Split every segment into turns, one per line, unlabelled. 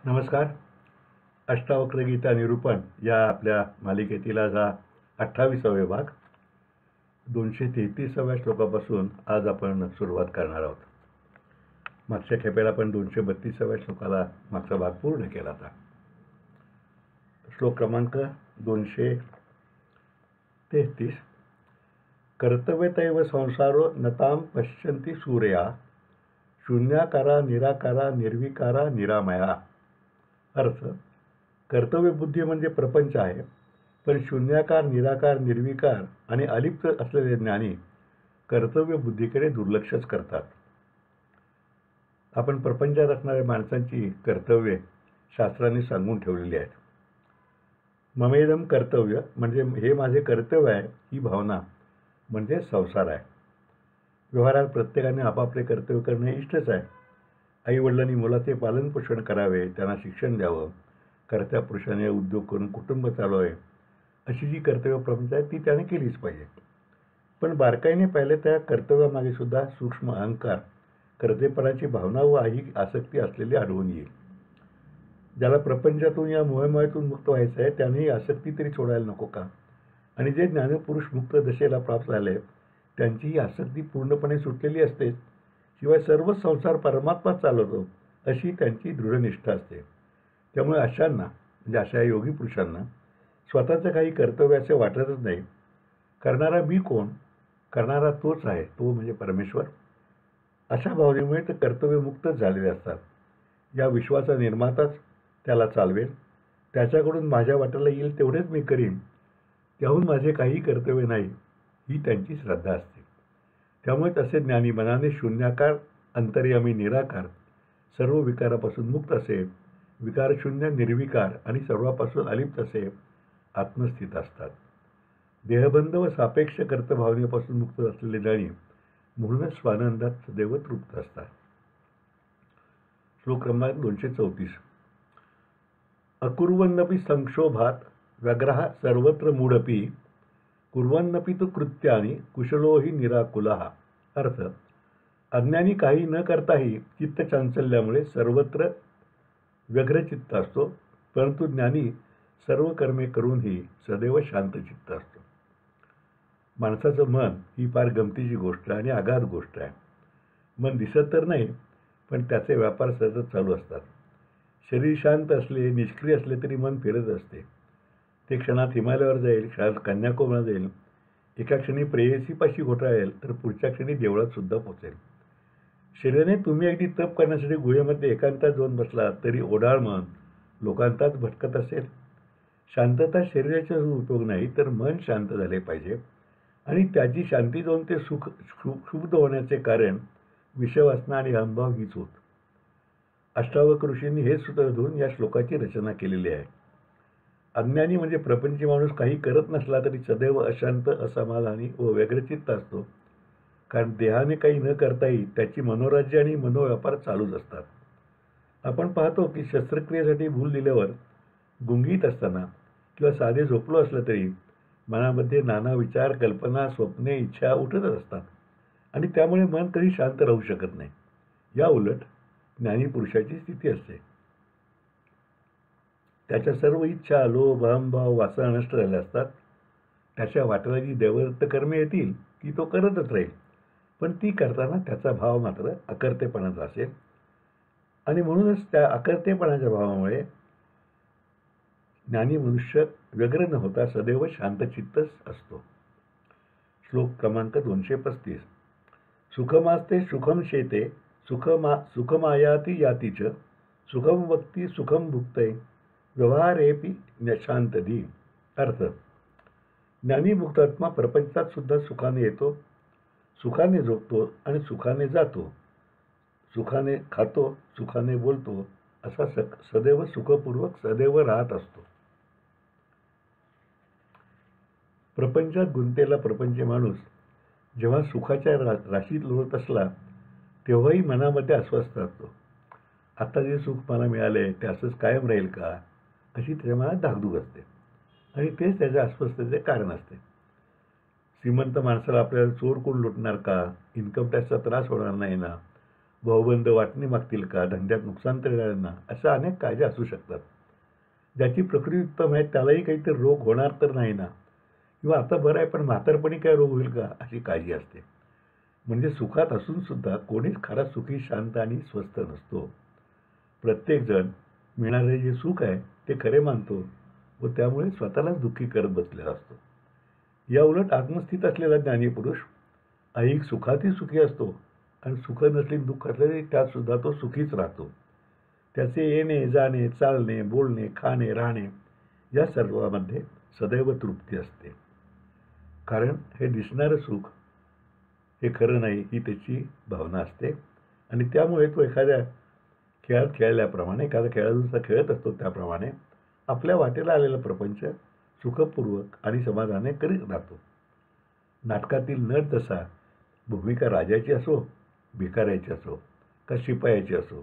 नमस्कार. अष्टावक्र गीता निरूपण या आपल्या मालिकेतील आज हा 28वा भाग 233व्या श्लोकापासून आज आपण सुरुवात करणार आहोत. मागच्या खेपेला आपण 232व्या श्लोकाला मागचा भाग पूर्ण केला होता. श्लोक क्रमांक 233. कर्तव्यतैव संसारो नताम पश्यन्ति सूर्या शून्याकारा निराकारा निर्विकारा निरामया. अर्थ, कर्तव्यबुद्धी म्हणजे प्रपंच आहे, पण शून्याकार, निराकार, निर्विकार आणि अलिप्त असलेले ज्ञानी कर्तव्यबुद्धीकडे दुर्लक्षच करतात. आपण प्रपंचात असणाऱ्या माणसांची कर्तव्ये शास्त्रांनी सांगून ठेवलेली आहेत. ममेदम कर्तव्य म्हणजे हे माझे कर्तव्य आहे, ही भावना म्हणजे संसार आहे. व्यवहारात प्रत्येकाने आपापले कर्तव्य करणे इष्टच आहे. आईवडिलांनी मुलाचे पालनपोषण करावे, त्यांना शिक्षण द्यावं, कर्त्या पुरुषाने उद्योग करून कुटुंब चालवावे, अशी जी कर्तव्य प्रपंच आहे ती त्याने केलीच पाहिजे. पण बारकाईने पाहिले त्या कर्तव्यामागे सुद्धा सूक्ष्म अहंकार, कर्तेपणाची भावना व आसक्ती असलेली आढळून येईल. ज्याला प्रपंचातून या मोहमायातून मुक्त व्हायचं आहे त्याने ही आसक्ती तरी सोडायला नको का? आणि जे ज्ञानपुरुष मुक्त दशेला प्राप्त झाले त्यांची ही आसक्ती पूर्णपणे सुटलेली असते. शिवाय सर्व संसार परमात्मा चालवतो अशी त्यांची दृढनिष्ठा असते. त्यामुळे अशांना म्हणजे अशा योगी पुरुषांना स्वतःचं काही कर्तव्याचे वाटतच नाही. करणारा मी कोण? करणारा तोच आहे, तो म्हणजे परमेश्वर. अशा भावनेमुळे ते कर्तव्यमुक्तच झालेले असतात. या विश्वाचा निर्माताच त्याला चालवेल, त्याच्याकडून माझ्या वाट्याला येईल तेवढेच मी करीन, त्याहून माझे काही कर्तव्य नाही, ही त्यांची श्रद्धा असते. त्यामुळे तसे ज्ञानी मनाने शून्याकार, अंतर्यामी, निराकार, सर्व विकारापासून मुक्त असे, विकारशून्य, निर्विकार आणि सर्वापासून अलिप्त असे आत्मस्थित असतात. देहबंध व सापेक्ष कर्तभावनेपासून मुक्त असलेले ज्ञानी म्हणूनच स्वानंदात सदैव तृप्त असतात. श्लोक क्रमांक 234. अकुर्वन्नपि संक्षोभात व्यग्रः सर्वत्र मूढपि कुर्वन्नपि तु कृत्यानि कुशलो हि निराकुलः. अर्थ, अज्ञानी काही न करताही चित्त चांचल्यामुळे सर्वत्र व्यग्रचित्त असतो, परंतु ज्ञानी सर्व कर्मे करूनही सदैव शांतचित्त असतो. माणसाचं मन ही फार गमतीची गोष्ट आणि अगाध गोष्ट आहे. मन दिसत तर नाही, पण त्याचे व्यापार सतत चालू असतात. शरीर शांत असले, निष्क्रिय असले तरी मन फिरत असते. ते क्षणात हिमालयावर जाईल, क्षणात कन्याकुमारीला जाईल, एका क्षणी प्रेयसीपाशी घोटाळेल, तर पुढच्या क्षणी देवळात सुद्धा पोचेल. शरीराने तुम्ही अगदी तप करण्यासाठी गुहेमध्ये एकांतात जाऊन बसला तरी ओढाळ मन लोकांतात भटकत असेल. शांतता शरीराचा उपयोग नाही, तर मन शांत झाले पाहिजे आणि त्याची शांती जाऊन ते सुख क्षुब्ध होण्याचे कारण विषयवासना आणि अहंभाव हीच होत. अष्टावक्र ऋषींनी हे सूत्र धरून या श्लोकाची रचना केलेली आहे. अज्ञानी म्हणजे प्रपंची माणूस काही करत नसला तरी सदैव अशांत, असमाधानी व व्यग्रचित्त असतो, कारण देहाने काही न करताही त्याची मनोराज्य आणि मनोव्यापार चालूच असतात. आपण पाहतो की शस्त्रक्रियेसाठी भूल दिल्यावर गुंगीत असताना किंवा साधे झोपलो असलं तरी मनामध्ये नाना विचार, कल्पना, स्वप्ने, इच्छा उठतच असतात आणि त्यामुळे मन कधी शांत राहू शकत नाही. या उलट ज्ञानी पुरुषाची स्थिती असते. त्याच्या सर्व इच्छा, लोभ, अहंभाव, वासना नष्ट झाल्या असतात. त्याच्या वाट्याला जी देवदत्त कर्मे येतील ती तो करतच राहील, पण ती करताना त्याचा भाव मात्र अकर्तेपणाचा असेल आणि म्हणूनच त्या अकर्तेपणाच्या भावामुळे ज्ञानी मनुष्य व्यग्र न होता सदैव शांतचित्तच असतो. श्लोक क्रमांक 235. सुखमास्ते सुखम शेते सुखमायाती यातीच सुखम वक्ती सुखम भुक्तय व्यवहारेपि शांतधी. अर्थ, ज्ञानी मुक्तात्मा प्रपंचात सुद्धा सुखाने येतो, सुखाने झोपतो आणि सुखाने जातो, सुखाने खातो, सुखाने बोलतो, असा सदैव सुखपूर्वक सदैव राहत असतो. प्रपंचात गुंतेला प्रपंच माणूस जेव्हा सुखाच्या राशीत लोळत असला तेव्हाही मनामध्ये अस्वस्थ असतो. आता जे सुख मला मिळाले ते असंच कायम राहील का, अशी त्याच्या मनात धाकधूक असते आणि तेच त्याच्या अस्वस्थतेचे कारण असते. श्रीमंत माणसाला आपल्याला चोर कोण लुटणार का, इन्कम टॅक्सचा त्रास होणार नाही ना, भाऊबंद वाटणी मागतील का, धंद्यात नुकसान करणाऱ्यांना, अशा अनेक काळज्या असू शकतात. ज्याची प्रकृती उत्तम आहे त्यालाही काहीतरी रोग होणार तर नाही ना, किंवा आता बरं आहे पण म्हातारपणी काय रोग होईल का, अशी काळजी असते. म्हणजे सुखात असून सुद्धा कोणीच खरा सुखी, शांत आणि स्वस्थ नसतो. प्रत्येकजण मिळणारे जे सुख आहे ते खरे मानतो व त्यामुळे स्वतःलाच दुःखी करत बसलेला असतो. या उलट आत्मस्थित असलेला ज्ञानी पुरुष ऐहिक सुखातही सुखी असतो आणि सुख नसली दुःख असले त्यात सुद्धा तो सुखीच राहतो. त्याचे येणे जाणे, चालणे, बोलणे, खाणे, राहणे या सर्वांमध्ये सदैव तृप्ती असते. कारण हे दिसणारं सुख हे खरं नाही ही त्याची भावना असते आणि त्यामुळे तो एखाद्या खेळात खेळल्याप्रमाणे, एखादा खेळाडू जसा खेळत असतो त्याप्रमाणे आपल्या वाटेला आलेला प्रपंच सुखपूर्वक आणि समाधाने करीत राहतो. नाटकातील नट जसा भूमिका राजाची असो, भिकाऱ्याची असो का शिपायाची असो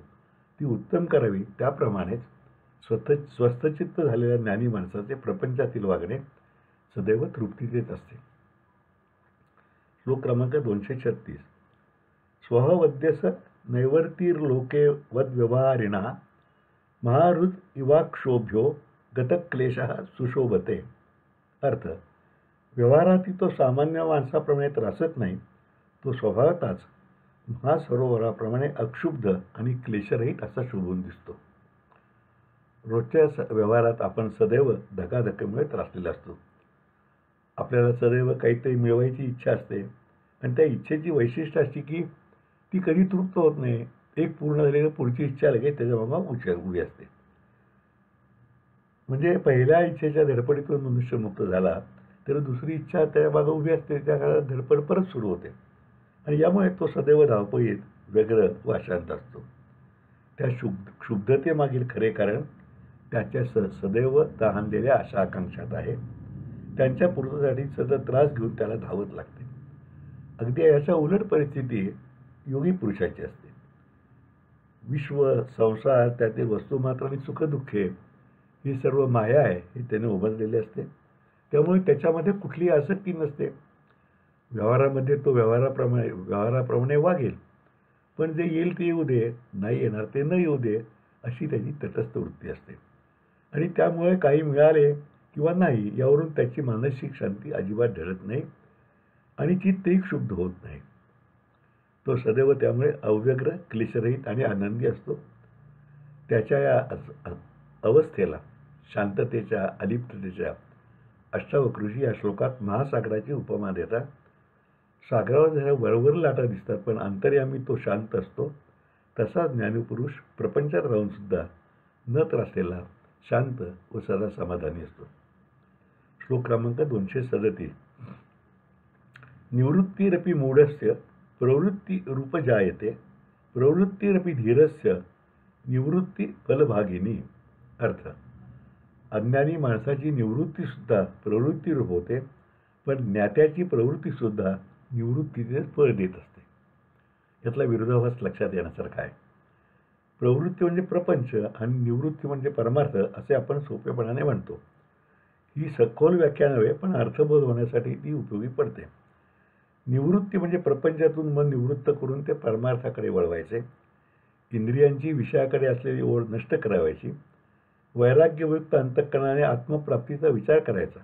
ती उत्तम करावी, त्याप्रमाणेच स्वस्थचित्त झालेल्या ज्ञानी माणसाचे प्रपंचातील वागणे सदैव तृप्ती देत असते. श्लोक क्रमांक 236. स्ववद्यस नैवर्तिर्लोके वद्व्यवहारिणा महारुद इवाक्षोभ्यो गतक्लेशः सुशोभते. अर्थ, व्यवहारातील तो सामान्य माणसाप्रमाणे त्रासत नाही, तो स्वभावतःच महासरोवराप्रमाणे अक्षुब्ध आणि क्लेशरहित असा शोभून दिसतो. रोजच्या व्यवहारात आपण सदैव धकाधकीमुळे त्रासलेला असतो. आपल्याला सदैव काहीतरी मिळवायची इच्छा असते आणि त्या इच्छेची वैशिष्ट्य अशी की ती कधी तृप्त होत नाही. एक पूर्ण झालेली पुढची इच्छा लगेच त्याच्या उभी असते. म्हणजे पहिल्या इच्छेच्या धडपडीतून मनुष्य मुक्त झाला तर दुसरी इच्छा त्या मागे उभी असते, त्या काळात धडपड परत सुरू होते आणि यामुळे तो सदैव धावपळीत, व्यग्र व अशांत असतो. त्या क्षुब्धतेमागील खरे कारण त्याच्या सदैव तहानलेल्या आशा आकांक्षात आहे. त्यांच्या पूर्तीसाठी सतत त्रास घेऊन त्याला धावत लागते. अगदी याच्या उलट परिस्थिती योगी पुरुषाची असते. विश्व, संसार, त्यातील वस्तुमात्र आणि सुखदुःखे ही सर्व माया आहे हे त्याने उमजलेले असते. त्यामुळे त्याच्यामध्ये कुठलीही आसक्ती नसते. व्यवहारामध्ये तो व्यवहाराप्रमाणे वागेल, पण जे येईल ते येऊ दे, नाही येणार ते न येऊ दे, अशी त्याची तटस्थ वृत्ती असते. आणि त्यामुळे काही मिळाले किंवा नाही यावरून त्याची मानसिक शांती अजिबात ढळत नाही आणि चित्तही क्षुब्ध होत नाही. तो सदैव त्यामुळे अव्यग्र, क्लेशरहित आणि आनंदी असतो. त्याच्या या अवस्थेला शांततेच्या, अलिप्ततेच्या अष्टावक्ऋषी या श्लोकात महासागराची उपमा देतात. सागरावर जरा वरवर लाटा दिसतात पण अंतर्यामी तो शांत असतो. तसा ज्ञानीपुरुष प्रपंचात राहून सुद्धा न त्रासलेला, शांत व सदा समाधानी असतो. श्लोक क्रमांक 237. निवृत्तिरपि मूढस्य प्रवृत्ती रूप जायते, प्रवृत्तिरपि धीरस्य निवृत्ती फलभागिनी. अर्थ, अज्ञानी माणसाची निवृत्तीसुद्धा प्रवृत्तीरूप होते, पण ज्ञात्याची प्रवृत्तीसुद्धा निवृत्तीचे फळ देत असते. यातला विरोधाभास लक्षात येण्यासारखा आहे. प्रवृत्ती म्हणजे प्रपंच आणि निवृत्ती म्हणजे परमार्थ असे आपण सोपेपणाने म्हणतो. ही सखोल व्याख्या नव्हे, पण अर्थबोध होण्यासाठी ती उपयोगी पडते. निवृत्ती म्हणजे प्रपंचातून मन निवृत्त करून ते परमार्थाकडे वळवायचे, इंद्रियांची विषयाकडे असलेली ओढ नष्ट करावायची, वैराग्ययुक्त अंतःकरणाने आत्मप्राप्तीचा विचार करायचा.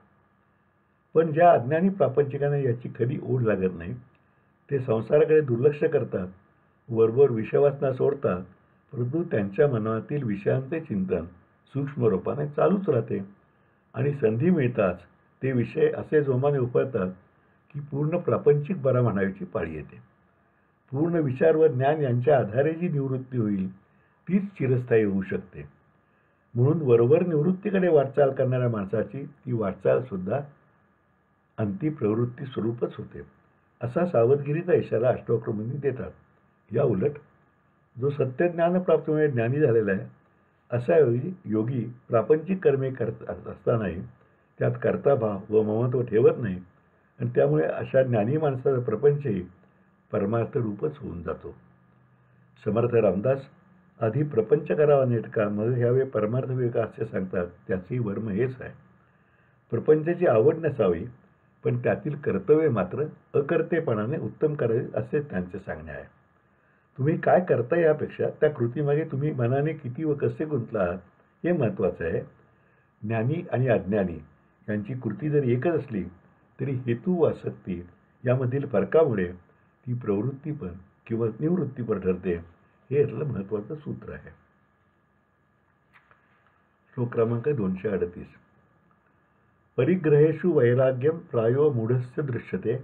पण ज्या अज्ञानी प्रापंचिकांना याची खरी ओढ लागत नाही, ते संसाराकडे दुर्लक्ष करतात, वरवर विषयवासना सोडतात, परंतु त्यांच्या मनातील विषयांचे चिंतन सूक्ष्म रूपाने चालूच राहते आणि संधी मिळताच ते विषय असे जोमाने उपळतात की पूर्ण प्रापंचिक बरा म्हणावीची पाळी येते. पूर्ण विचार व ज्ञान यांच्या आधारे जी निवृत्ती होईल तीच चिरस्थायी होऊ शकते. म्हणून वरवर निवृत्तीकडे वाटचाल करणाऱ्या माणसाची ती वाटचाल सुद्धा अंतिप्रवृत्ती स्वरूपच होते, असा सावधगिरीचा इशारा अष्टवक्रमुनी देतात. या उलट जो सत्यज्ञान प्राप्तीमुळे ज्ञानी झालेला आहे असा योगी प्रापंचिक कर्मे करत असतानाही त्यात कर्ताभाव व ममत्व ठेवत नाही आणि त्यामुळे अशा ज्ञानी माणसाचा प्रपंचही परमार्थ रूपच होऊन जातो. समर्थ रामदास आधी प्रपंच करावा नेटका, मग ह्यावे परमार्थ विवेका असे सांगतात. त्याचेही वर्म हेच आहे. प्रपंचाची आवड नसावी, पण त्यातील कर्तव्य मात्र अकर्तेपणाने उत्तम करावे असे त्यांचे सांगणे आहे. तुम्ही काय करता यापेक्षा त्या कृतीमागे तुम्ही मनाने किती व कसे गुंतला आहात हे महत्त्वाचं आहे. ज्ञानी आणि अज्ञानी यांची कृती जरी एकच असली तरी हेतू व आसक्ती यामधील फरकामुळे ती प्रवृत्तीपर किंवा निवृत्तीपर ठरते. हे यातलं महत्त्वाचं सूत्र आहे. श्लोक क्रमांक 238. परिग्रहेषु वैराग्यम प्रायो मूढस्य दृश्यते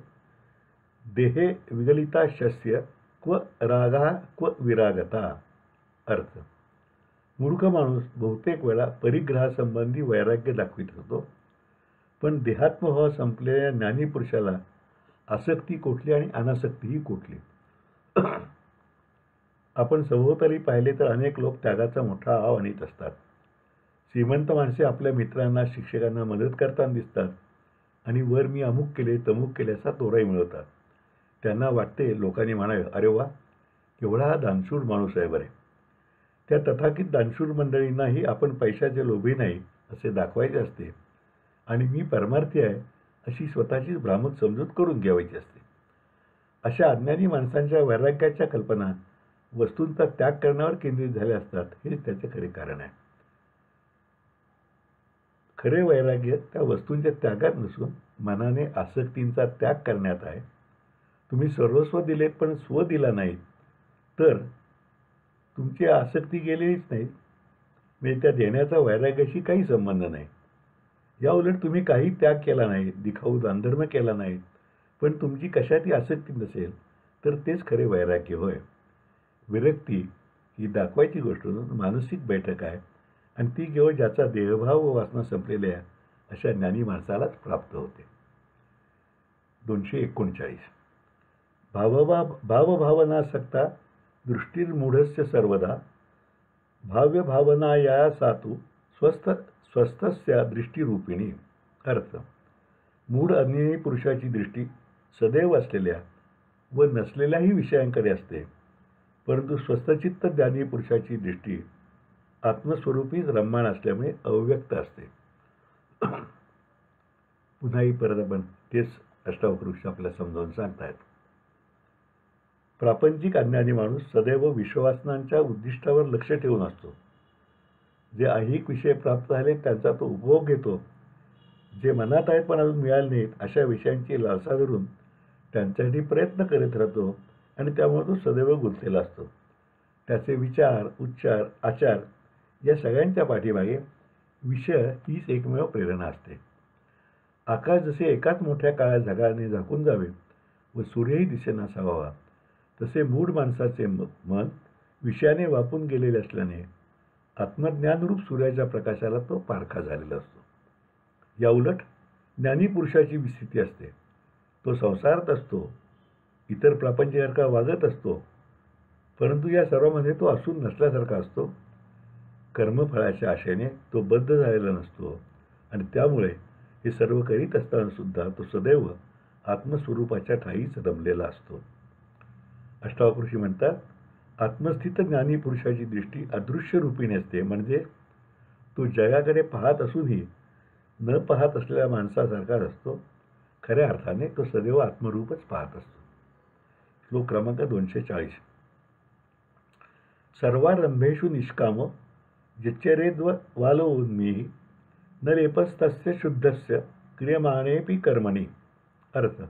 देहे विगलिता शस्य क्व रागा क्व विरागता. अर्थ: मूर्ख माणूस बहुतेक वेळा परिग्रहासंबंधी वैराग्य दाखवित असतो, पण देहात्मभाव संपलेल्या ज्ञानी पुरुषाला आसक्ती कोठली आणि अनासक्तीही कोठली. आपण सभोवताली पाहिले तर अनेक लोक त्यागाचा मोठा आव आणीत असतात. श्रीमंत माणसे आपल्या मित्रांना शिक्षकांना मदत करताना दिसतात आणि वर मी अमुक केले तमुक केल्याचा तोराही मिळवतात. त्यांना वाटते लोकांनी म्हणावे, अरे वा, केवढा हा दानशूर माणूस आहे बरे. त्या तथाकथित दानशूर मंडळींनाही आपण पैशाचे लोभी नाही असे दाखवायचे असते आणि मी परमार्थी आहे अशी स्वतःचीच भ्रामक समजूत करून घ्यावायची असते. अशा अज्ञानी माणसांच्या वैराग्याच्या कल्पना वस्तूंचा त्याग करण्यावर केंद्रित झाल्या असतात. हेच त्याचे खरे कारण आहे. खरे वैराग्य त्या वस्तूंच्या त्यागात नसून मनाने आसक्तींचा त्याग करण्यात आहे. तुम्ही सर्वस्व दिलेत पण स्व दिला नाहीत तर तुमची आसक्ती गेलेलीच नाही. म्हणजे त्या देण्याचा वैराग्याशी काही संबंध नाही. या उलट तुम्ही काही त्याग केला नाही, दिखाऊ दानधर्म केला नाही, पण तुमची कशातही आसक्ती नसेल तर तेच खरे वैराग्य होय. विरक्ती ही दाखवायची गोष्ट नसून मानसिक बैठक आहे आणि ती केवळ ज्याचा देहभाव व वासना संपलेल्या अशा ज्ञानी माणसालाच प्राप्त होते. 239. भावभावनासक्ता दृष्टीर्मूढस्य सर्वदा भाव्य भावना या सातू स्वस्थस्य दृष्टीरूपिणी. अर्थ: मूढ अज्ञानी पुरुषाची दृष्टी सदैव असलेल्या व नसलेल्याही विषयांकडे असते, परंतु स्वस्थचित्त ज्ञानी पुरुषाची दृष्टी आत्मस्वरूपीच रम्माण असल्यामुळे अव्यक्त असते. पुन्हा परत आपण तेच अष्टावक्र आपल्याला समजावून सांगतायत. प्रापंचिक अज्ञानी माणूस सदैव विश्ववासनांच्या उद्दिष्टावर लक्ष ठेवून असतो. जे ऐहिक विषय प्राप्त झाले त्यांचा तो उपभोग घेतो. जे मनात आहेत पण अजून मिळाले नाहीत अशा विषयांची लालसा धरून त्यांच्यासाठी प्रयत्न करीत राहतो आणि त्यामुळे तो सदैव गुंतलेला असतो. त्याचे विचार, उच्चार, आचार या सगळ्यांच्या पाठीमागे विषय हीच एकमेव प्रेरणा असते. आकाश जसे एकाच मोठ्या काळ्या ढगाने झाकून जावे व सूर्यही दिसेनासा व्हावा, तसे मूढ माणसाचे मन विषयाने वापून गेलेले असल्याने आत्मज्ञानरूप सूर्याच्या प्रकाशाला तो पारखा झालेला असतो. या उलट ज्ञानी पुरुषाची विस्थिती असते. तो संसारात असतो, इतर प्रापंचिकांसारखा वागत असतो, परंतु या सर्वांमध्ये तो असून नसल्यासारखा असतो. कर्मफळाच्या आशेने तो बद्ध झालेला नसतो आणि त्यामुळे हे सर्व करीत असताना सुद्धा तो सदैव आत्मस्वरूपाच्या ठाईच रमलेला असतो. अष्टावक्र म्हणतात, आत्मस्थित ज्ञानी पुरुषाची दृष्टी अदृश्य रूपीने असते. म्हणजे तो जगाकडे पाहत असूनही न पाहत असलेल्या माणसासारखाच असतो. खऱ्या अर्थाने तो सदैव आत्मरूपच पाहत असतो. श्लोक क्रमांक 240. सर्वारंभेषु निष्काम यच्चरेद्वालोन्मीहि न लेपस्तस्य शुद्धस्य क्रियमाणेपि कर्मणी. अर्थ: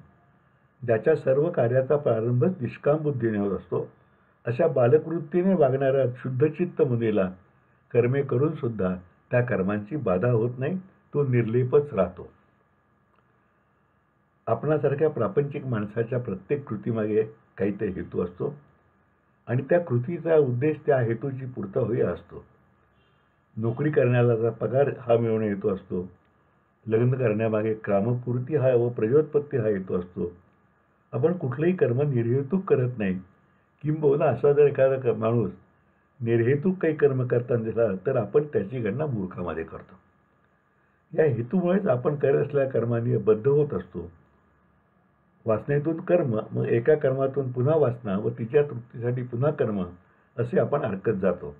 ज्याच्या सर्व कार्याचा प्रारंभच निष्काम बुद्धीने होत असतो अशा बालकवृत्तीने वागणाऱ्या शुद्धचित्त मुनीला कर्मे करून सुद्धा त्या कर्मांची बाधा होत नाही. तो निर्लेपच राहतो. आपणासारख्या प्रापंचिक माणसाच्या प्रत्येक कृतीमागे काहीतरी हेतू असतो आणि त्या कृतीचा उद्देश त्या हेतूची पूर्तता होई असतो. नोकरी करण्याचा पगार हा मिळवणे हेतू असतो. लग्न करण्यामागे कामपूर्ती हा व प्रजोत्पत्ती हा हेतू असतो. आपण कुठलंही कर्म निर्हेतुक करत नाही. किंबहुना असा जर एखादा माणूस निर्हेतुक काही कर्म करताना दिसला तर आपण त्याची गणना मूर्खामध्ये करतो. या हेतूमुळेच आपण करत असलेल्या कर्मांनी बद्ध होत असतो. वासनेतून कर्म, मग एका कर्मातून पुन्हा वासना व तिच्या तृप्तीसाठी पुन्हा कर्म असे आपण अडकत जातो.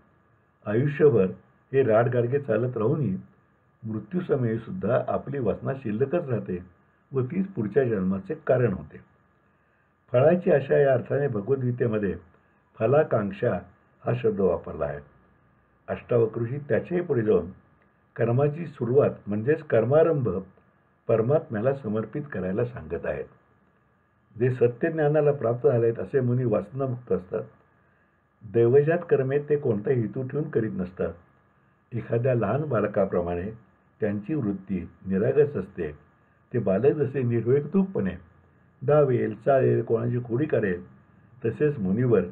आयुष्यभर हे राडगाडगे चालत राहूनही मृत्यूसमयी सुद्धा आपली वासना शिल्लकच राहते व तीच पुढच्या जन्माचे कारण होते. फळाची आशा या अर्थाने भगवद्गीतेमध्ये फलाकांक्षा हा शब्द वापरला आहे. अष्टावक्र त्याच्याही पुढे जाऊन कर्माची सुरुवात म्हणजेच कर्मारंभ परमात्म्याला समर्पित करायला सांगत आहेत. जे सत्यज्ञानाला प्राप्त झाले आहेत असे मुनी वासनामुक्त असतात. दैवजात कर्मे ते कोणताही हेतू ठेवून करीत नसतात. एखाद्या लहान बालकाप्रमाणे त्यांची वृत्ती निरागस असते. ते बालक जसे निर्वेतुकपणे धावेल, चालेल, कोणाची खोडी करेल, तसेच मुनिवर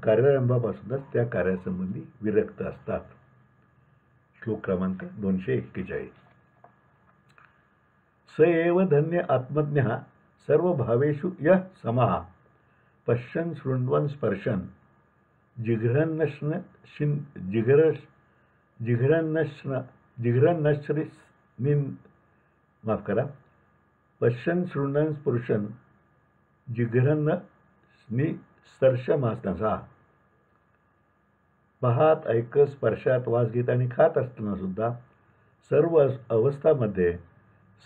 कार्यारंभापासूनच त्या कार्यासंबंधी विरक्त असतात. श्लोक क्रमांक 241. स एव धन्य आत्मज्ञः सर्वभावेषु यः समः पश्यन् शृण्वन् स्पर्शन् पश्यन् शृण्वन् स्पृशन् जिघ्रन्न स्पर्शमानसा. पाहात, ऐकत, स्पर्शात वास घेत आणि खात असताना सुद्धा सर्व अवस्थांमध्ये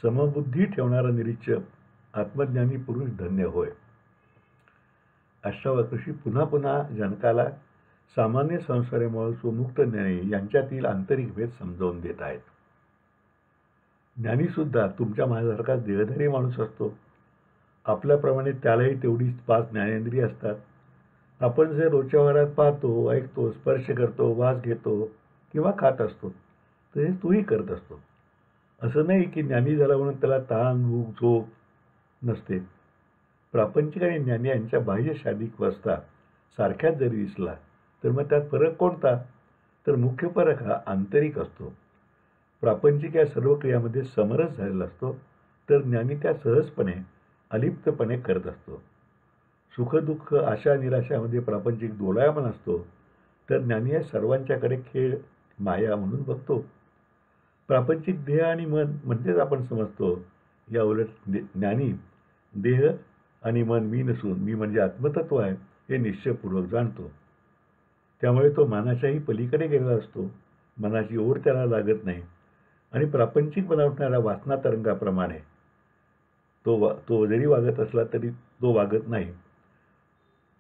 समबुद्धी ठेवणारा निरीक्षक आत्मज्ञानी पुरुष धन्य होय. अष्टावक्र पुन्हा पुन्हा जनकाला सामान्य संसारामुळे सुमुक्त ज्ञानी यांच्यातील आंतरिक भेद समजावून देत आहेत. ज्ञानीसुद्धा तुमच्या माझ्यासारखा देहधारी माणूस असतो. आपल्याप्रमाणे त्यालाही तेवढीच 5 ज्ञानेंद्रिय असतात. आपण जे रोजच्या व्यवहारात पाहतो, ऐकतो, स्पर्श करतो, वास घेतो किंवा खात असतो तसे तोही करत असतो. असं नाही की ज्ञानी झाला म्हणून त्याला ताण, भूक, झोप नसते. प्रापंचिक आणि ज्ञानी यांच्या बाह्य शारीरिक अवस्था सारख्याच जरी दिसला तर मग त्यात फरक कोणता? तर मुख्य फरक हा आंतरिक असतो. प्रापंचिक या सर्व क्रियामध्ये समरस झालेला असतो, तर ज्ञानी त्या सहजपणे अलिप्तपणे करत असतो. सुखदुःख, आशा निराशामध्ये प्रापंचिक डोलायमान असतो, तर ज्ञानी या सर्वांच्याकडे खेळ, माया म्हणून बघतो. प्रापंचिक देह आणि मन म्हणजेच आपण समजतो. या उलट ज्ञानी देह आणि मन मी नसून मी म्हणजे आत्मतत्व आहे हे निश्चयपूर्वक जाणतो. त्यामुळे तो मनाच्याही पलीकडे गेलेला असतो. मनाची ओढ त्याला लागत नाही आणि प्रापंचिक बनवणाऱ्या वासना तरंगाप्रमाणे तो जरी वागत असला तरी तो वागत नाही.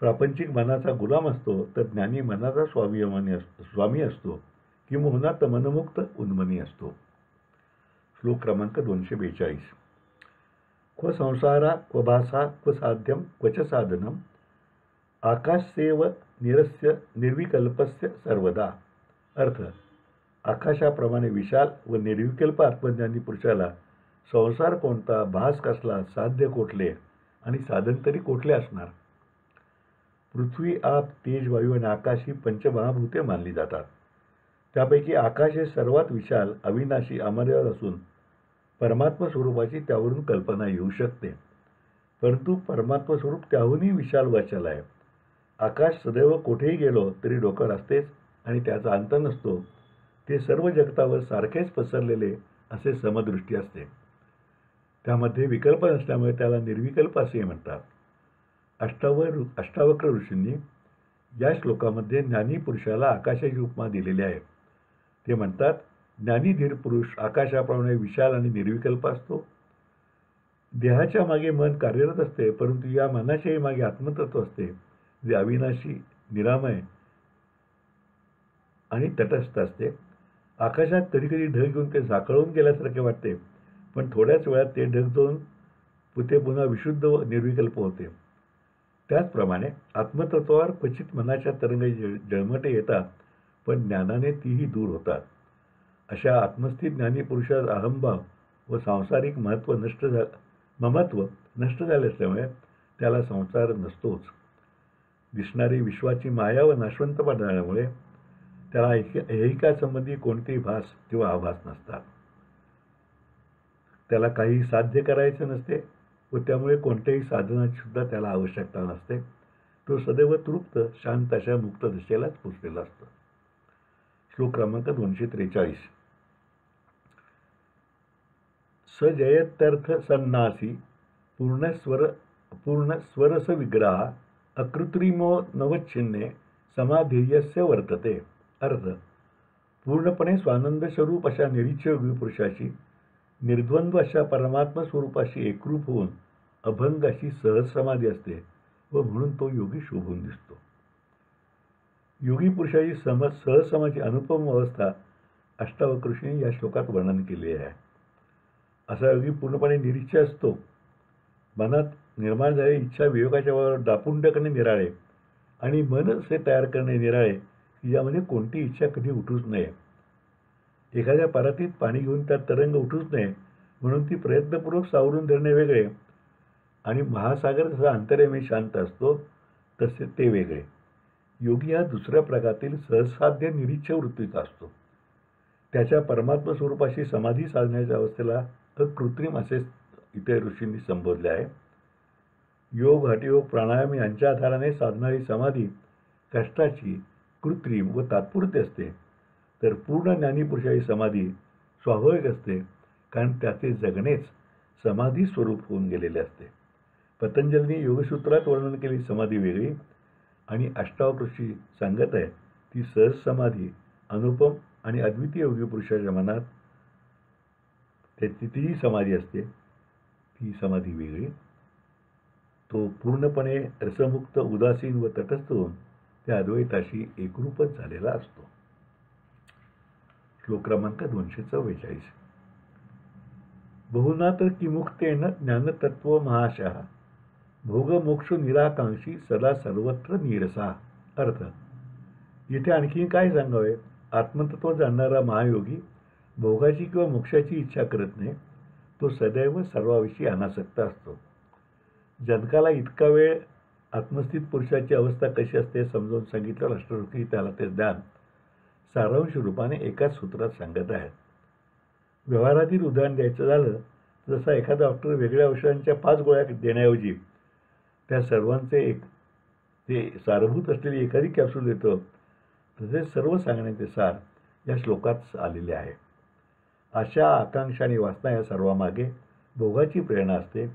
प्रापंचिक मनाचा गुलाम असतो, तर ज्ञानी मनाचा स्वामी असतो किंवा मनमुक्त उन्मनी असतो. श्लोक क्रमांक 242. क्व संसारा क्व भासा क्व साध्यम क्वच साधनम आकाशसेव निरस्य निर्विकल्पस्य सर्वदा. अर्थ, आकाशाप्रमाणे विशाल व निर्विकल्प आत्मज्ञानी पुरुषाला संसार कोणता, भास कसला, साध्य कोठले आणि साधन तरी कोठले असणार. पृथ्वी, आप, तेज, वायू आणि आकाश ही पंचमहाभूते मानली जातात. त्यापैकी आकाश हे सर्वात विशाल, अविनाशी, अमर्याद असून परमात्म स्वरूपाची त्यावरून कल्पना येऊ शकते. परंतु परमात्म स्वरूप त्याहूनही विशाल व अचल आहे. आकाश सदैव कोठेही गेलो तरी डोकर असतेच आणि त्याचा अंत नसतो. ते सर्व जगतावर सारखेच पसरलेले असे समदृष्टी असते. त्यामध्ये विकल्प नसल्यामुळे त्याला निर्विकल्प असे म्हणतात. अष्टावक्र ऋषींनी या श्लोकामध्ये ज्ञानी पुरुषाला आकाशाची उपमा दिलेली आहे. ते म्हणतात, ज्ञानी धीर पुरुष आकाशाप्रमाणे विशाल आणि निर्विकल्प असतो. देहाच्या मागे मन कार्यरत असते, परंतु या मनाच्याही मागे आत्मतत्व असते, जे अविनाशी, निरामय आणि तटस्थ असते. आकाशात कधीकधी ढग घेऊन ते झाकळून गेल्यासारखे वाटते, पण थोड्याच वेळात ते ढग जाऊन ते पुन्हा विशुद्ध व निर्विकल्प होते. त्याचप्रमाणे आत्मतत्वावर क्वचित मनाच्या तरंगाई जळमटे येतात, पण ज्ञानाने तीही दूर होतात. अशा आत्मस्थित ज्ञानी पुरुषात अहंभाव व सांसारिक ममत्व नष्ट झाले असल्यामुळे त्याला संसार नसतोच. दिसणारी विश्वाची माया व नाशवंतपणा झाल्यामुळे त्याला ऐहिकासंबंधी कोणतेही भास किंवा आभास नसतात. त्याला काही साध्य करायचे नसते व त्यामुळे कोणत्याही साधनाची सुद्धा त्याला आवश्यकता नसते. तो सदैव तृप्त, शांत अशा मुक्त दशेलाच पोचलेला असतो. श्लोक क्रमांक 243. सजयत्यर्थ सन्नासी पूर्ण स्वरस विग्रह अकृत्रिमो नवच्छिन्ने समाधेयस्य वर्तते. अर्थ, पूर्णपणे स्वानंद स्वरूप अशा निरीक्षक पुरुषाची निर्द्वंद्व अशा परमात्मा स्वरूपाशी एकरूप होऊन अभंग अशी सहज समाधी असते. व म्हणून तो योगी शोभून दिसतो. योगी पुरुषाची सहसमाची अनुपम अवस्था अष्टावक्र या श्लोकात वर्णन केले आहे. असा योगी पूर्णपणे निरीच्छा असतो. मनात निर्माण झालेली इच्छा विवेकाच्या वर दापुंडकणे निराळे आणि मन असे तयार करणे निराळे की ज्यामध्ये कोणती इच्छा कधी उठूच नये. एखाद्या पारातीत पाणी घेऊन त्यात तरंग उठूच नये म्हणून ती प्रयत्नपूर्वक सावरून धरणे वेगळे आणि महासागर जसा अंतर्यामी शांत असतो तसे ते वेगळे. योगी हा दुसऱ्या प्रकारातील सहसाध्य निरीच्छ वृत्तीचा असतो. त्याच्या परमात्म स्वरूपाशी समाधी साधण्याच्या अवस्थेला अकृत्रिम असे इतर ऋषींनी संबोधले आहे. योग, हठयोग, प्राणायाम यांच्या आधाराने साधणारी समाधी कष्टाची, कृत्रिम व तात्पुरती असते, तर पूर्ण ज्ञानीपुरुषाची समाधी स्वाभाविक असते, कारण त्याचे जगणेच समाधी स्वरूप होऊन गेलेले असते. पतंजलींनी योगसूत्रात वर्णन केलेली समाधी वेगळी आणि अष्टावक्र ऋषी सांगत आहे ती सहज समाधी अनुपम आणि अद्वितीय योगी पुरुषाच्या मनात तीही समाधी असते. ती समाधी वेगळी. तो पूर्णपणे रसमुक्त, उदासीन व तटस्थ होऊन त्या अद्वैताशी एकरूपच झालेला असतो. श्लोक क्रमांक 244. बहुनाथ किमुक्तेन ज्ञानतत्व महाशः भोगमोक्ष निराकांक्षी सदा सर्वत्र नीरसा. अर्थ: येथे आणखी काय सांगावे. आत्मतत्व जाणणारा महायोगी भोगाची किंवा मोक्षाची इच्छा करत नाही. तो सदैव सर्वाविषयी अनासक्त असतो. जनकाला इतका वेळ आत्मस्थित पुरुषाची अवस्था कशी असते समजावून सांगितलं अष्टऋषी त्याला ते ज्ञान सारांश रूपाने एकाच सूत्रात सांगत आहेत. व्यवहारातील उदाहरण द्यायचं झालं तर जसा एखादा डॉक्टर वेगळ्या औषधांच्या 5 गोळ्या देण्याऐवजी त्या सर्वांचे ते सारभूत असलेली एखादी कॅप्सूल देतो, तसेच सर्व सांगण्याचे सार या श्लोकात आलेले आहे. आशा, आकांक्षा आणि वासना या सर्वामागे भोगाची प्रेरणा असते.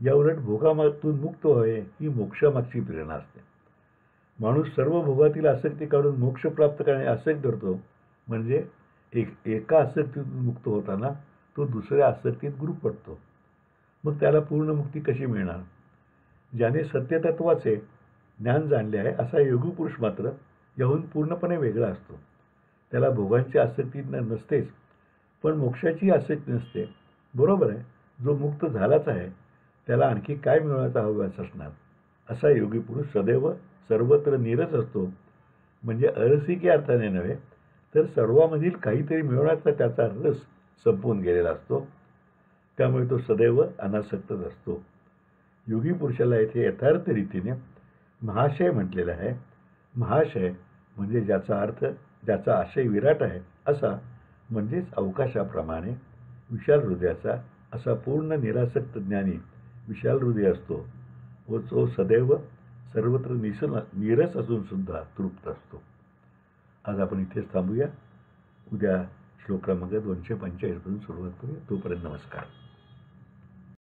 याउलट भोगातून मुक्त व्हावे ही मोक्षामागची प्रेरणा असते. माणूस सर्व भोगातील आसक्ती काढून मोक्ष प्राप्त करणे आसक्त धरतो. म्हणजे एका आसक्तीतून मुक्त होताना तो दुसऱ्या आसक्तीत गुरफटतो. मग त्याला पूर्ण मुक्ती कशी मिळणार. ज्याने सत्यतत्वाचे ज्ञान जाणले आहे असा योगी पुरुष मात्र याहून पूर्णपणे वेगळा असतो. त्याला भोगांची आसक्ती नसतेच, पण मोक्षाची आसक्ती नसते. बरोबर आहे, जो मुक्त झालाच आहे त्याला आणखी काय मिळवण्याचा हवास असणार. असा योगी पुरुष सदैव सर्वत्र नीरस असतो. म्हणजे अरसिकी अर्थाने नव्हे, तर सर्वांमधील काहीतरी मिळवण्याचा त्याचा रस संपून गेलेला असतो. त्यामुळे तो सदैव अनासक्तच असतो. योगी पुरुषाला येथे यथार्थ रीतीने महाशय म्हटलेला आहे. महाशय म्हणजे ज्याचा आशय विराट आहे असा, म्हणजेच अवकाशाप्रमाणे विशाल हृदयाचा असा पूर्ण निरासक्त ज्ञानी विशाल हृदय असतो व तो सदैव सर्वत्र नीरस असून सुद्धा तृप्त असतो. आज आपण इथेच थांबूया. उद्या श्लोक क्रमांक 245 पासून सुरुवात करूया. तोपर्यंत नमस्कार.